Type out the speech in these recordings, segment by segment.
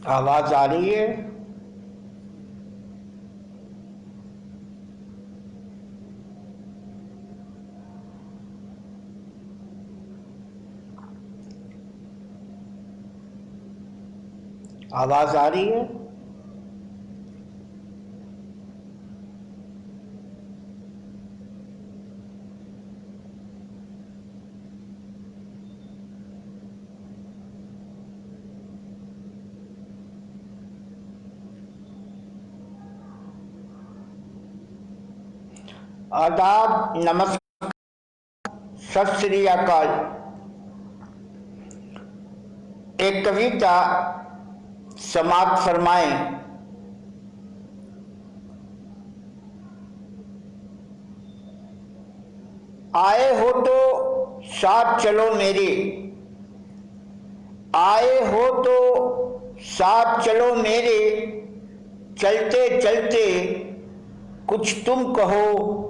آواز آ رہی ہے؟ آواز آ رہی ہے؟ آداب، نمسکار، ست سری اکال۔ ایک کویتا سماعت فرمائیں۔ آئے ہو تو ساتھ چلو میرے، آئے ہو تو ساتھ چلو میرے، چلتے چلتے کچھ تم کہو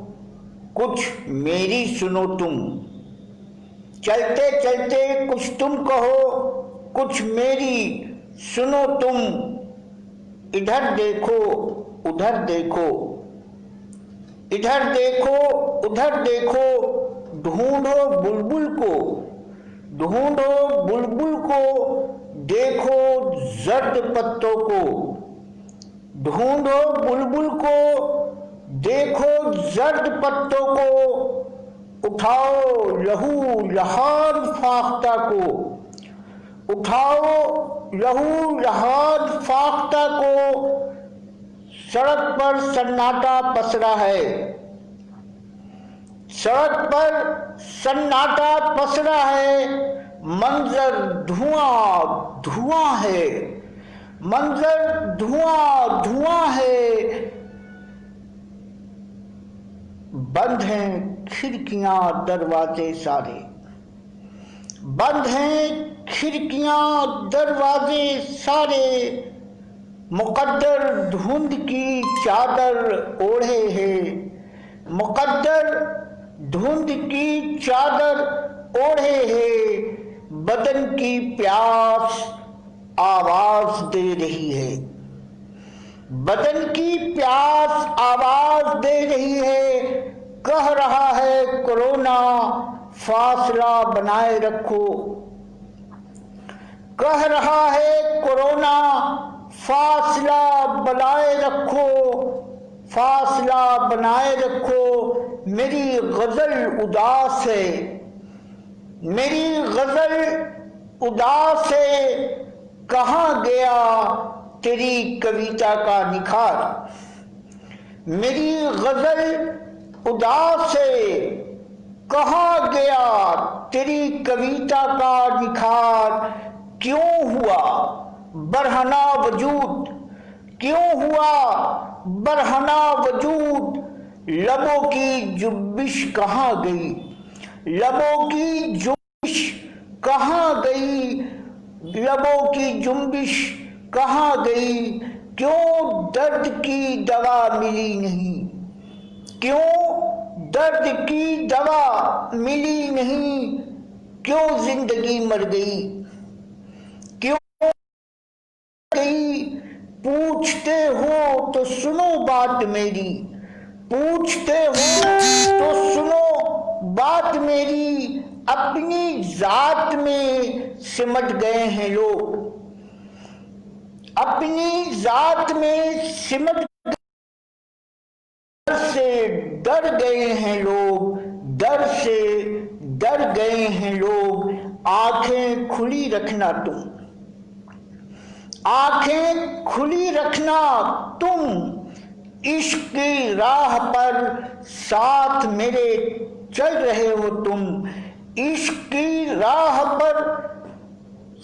کچھ میری سنو تم، چلتے چلتے کچھ تم کہو کچھ میری سنو تم، ادھر دیکھو ادھر دیکھو، ادھر دیکھو ادھر دیکھو، ڈھونڈو بلبل کو، ڈھونڈو بلبل کو، دیکھو زرد پتوں کو، ڈھونڈو بلبل کو، دیکھو زرد پتوں کو، اٹھاؤ لہو لہاد فاختہ کو، اٹھاؤ لہو لہاد فاختہ کو، سڑک پر سناٹا پسرا ہے، سڑک پر سناٹا پسرا ہے، منظر دھواں دھواں ہے، منظر دھواں دھواں ہے، بند ہیں کھڑکیاں دروازے سارے، بند ہیں کھڑکیاں دروازے سارے، مقدر دھند کی چادر اوڑھے ہے، مقدر دھند کی چادر اوڑھے ہے، بدن کی پیاس آواز دے رہی ہے، بدن کی پیاس آواز دے رہی ہے، کہہ رہا ہے کورونا فاصلہ بنائے رکھو، کہہ رہا ہے کورونا فاصلہ بنائے رکھو، فاصلہ بنائے رکھو، میری غزل اداس ہے، میری غزل اداس ہے، کہاں گیا تیری کویتا کا نکھار، میری غزل اداس ہے، کہاں گیا تیری کویتا کا نکھار، کیوں ہوا برہنہ وجود، کیوں ہوا برہنہ وجود، لبوں کی جنبش کہاں گئی، لبوں کی جنبش کہاں گئی، لبوں کی جنبش کہاں گئی، کیوں درد کی دوا ملی نہیں، کیوں درد کی دوا ملی نہیں، کیوں زندگی مر گئی، کیوں گئی، پوچھتے ہو تو سنو بات میری، پوچھتے ہو تو سنو بات میری، اپنی ذات میں سمٹ گئے ہیں لوگ، اپنی ذات میں سمٹ ڈر سے ڈر گئے ہیں لوگ، ڈر سے ڈر گئے ہیں لوگ، آنکھیں کھلی رکھنا تم، آنکھیں کھلی رکھنا تم، عشق کی راہ پر ساتھ میرے چل رہے ہو تم، عشق کی راہ پر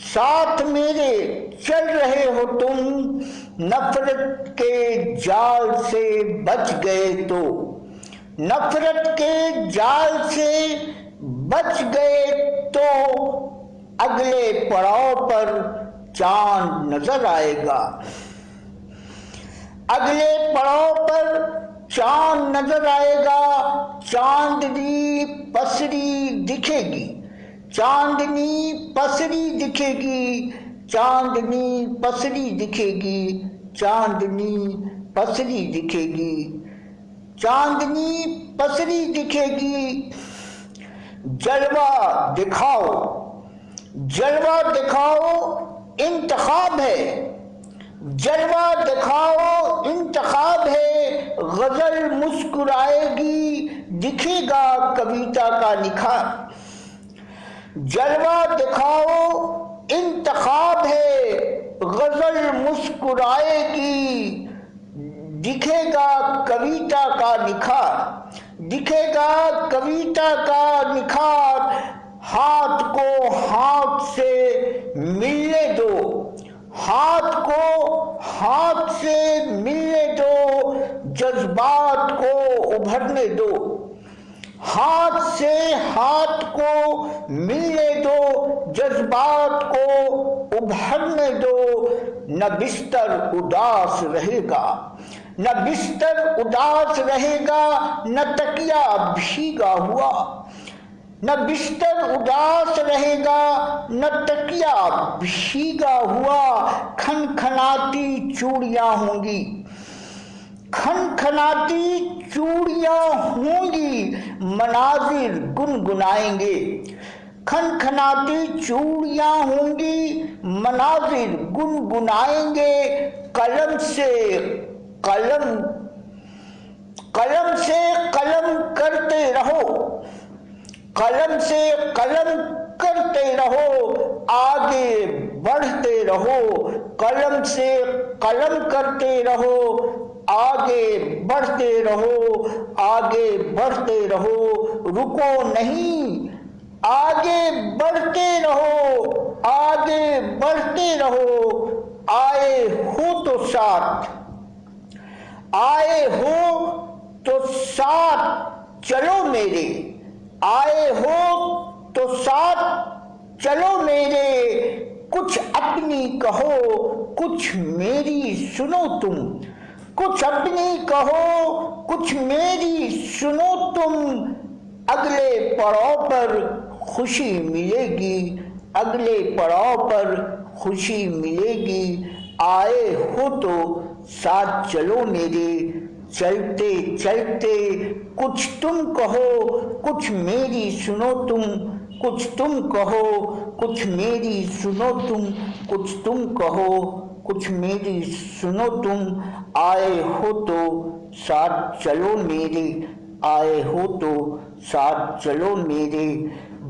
ساتھ میرے چل رہے ہو تم، نفرت کے جال سے بچ گئے تو، نفرت کے جال سے بچ گئے تو، اگلے پڑاؤ پر چاند نظر آئے گا، اگلے پڑاؤ پر چاند نظر آئے گا، چاندنی پسری دکھے گی، چاندنی پسری دکھے گی، چاندنی پسری دکھے گی، چاندنی پسری دکھے گی، چاندنی پسری دکھے گی۔ جلوہ دکھاؤ، جلوہ دکھاؤ انتخاب ہے، جلوہ دکھاؤ انتخاب ہے، غزل مسکرائے گی دکھے گا کویتا کا نکھار۔ جلوہ دکھاؤ انتخاب ہے، غزل مسکرائے گی دکھے گا کویتا کا نکھار، دکھے گا کویتا کا نکھار۔ ہاتھ کو ہاتھ سے ملنے دو، ہاتھ کو ہاتھ سے ملنے دو، جذبات کو ابھرنے دو، ہاتھ سے ہاتھ کو ملنے دو، جذبات کو ابھرنے دو۔ نہ بستر اداس رہے گا، نہ بستر اداس رہے گا، نہ تکیہ بھیگا ہوا، نہ بستر اداس رہے گا، نہ تکیہ بھیگا ہوا۔ کھنکھناتی چوڑیاں ہوں گی، کھنکھناتی چوڑیاں ہوں گی، مناظر گنگنائیں گے، کھنکھناتی چوڑیاں ہوں گی، مناظر گنگنائیں گے۔ قلم سے قلم، قلم سے قلم کرتے رہو، قلم سے قلم کرتے رہو، آگے بڑھتے رہو، قلم سے قلم کرتے رہو، آگے بڑھتے رہو، آگے بڑھتے رہو، رکو نہیں، آگے بڑھتے رہو، آگے بڑھتے رہو۔ آئے ہو تو ساتھ، آئے ہو تو ساتھ چلو میرے، آئے ہو تو ساتھ چلو میرے، کچھ اپنی کہو کچھ میری سنو تم، کچھ اپنی کہو کچھ میری سنو تم۔ اگلے پڑاؤ پر خوشی ملے گی، اگلے پڑاؤ پر خوشی ملے گی۔ آئے ہو تو ساتھ چلو میرے، چلتے چلتے کچھ تم کہو کچھ میری سنو تم، کچھ تم کہو کچھ میری سنو تم، کچھ تم کہو کچھ میری سنو تم۔ آئے ہو تو ساتھ چلو میرے، آئے ہو تو ساتھ چلو میرے۔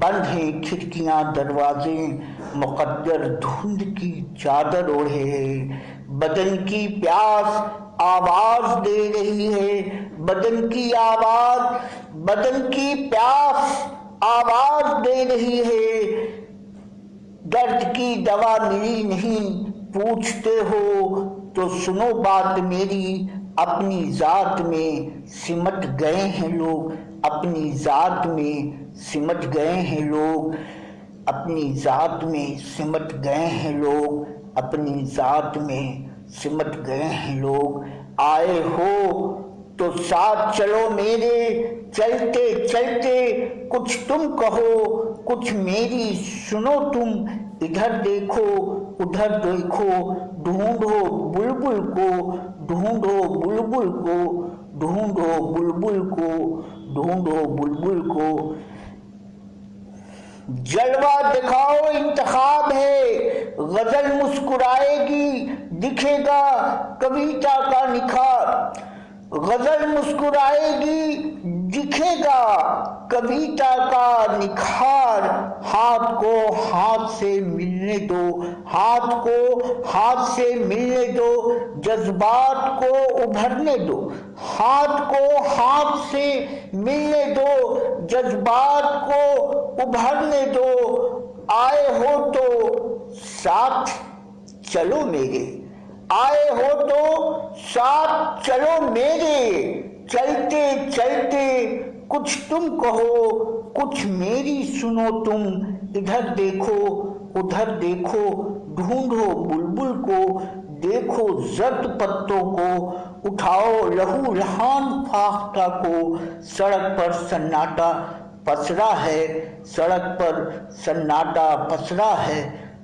بند ہیں کھڑکیاں دروازے، مقدر دھند کی چادر اوڑھے ہے، بدن کی پیاس آواز دے رہی ہے، بدن کی آواز، بدن کی پیاس آواز دے رہی ہے۔ درد کی دوا ملی نہیں پوچھتے ہو تو سنو بات میری، اپنی ذات میں سمٹ گئے ہیں لوگ، اپنی ذات میں سمٹ گئے ہیں لوگ، اپنی ذات میں سمٹ گئے ہیں لوگ، اپنی ذات میں سمٹ گئے ہیں لوگ۔ آئے ہو تو ساتھ چلو میرے، چلتے چلتے کچھ تم کہو کچھ میری سنو تم۔ ادھر دیکھو ادھر دیکھو، ڈھونڈو بلبل کو، ڈھونڈو بلبل کو، ڈھونڈو بلبل کو، ڈھونڈو بلبل کو۔ جلوہ دکھاؤ انتخاب ہے، غزل مسکرائے گی دکھے گا کویتا کا نکھار، غزل مسکرائے گی دکھے گا کویتا کا نکھار۔ ہاتھ کو ہاتھ سے ملنے دو، ہاتھ کو ہاتھ سے ملنے دو، جذبات کو ابھرنے دو، ہاتھ کو ہاتھ سے ملنے دو، جذبات کو ابھرنے دو۔ آئے ہو تو ساتھ چلو میرے، آئے ہو تو ساتھ چلو میرے، چلتے چلتے کچھ تم کہو کچھ میری سنو تم۔ ادھر دیکھو ادھر دیکھو، ڈھونڈو بلبل کو، دیکھو زرد پتوں کو، اٹھاؤ لہو لہان فاختہ کو۔ سڑک پر سناٹا پسرا ہے، سڑک پر سناٹا پسرا ہے،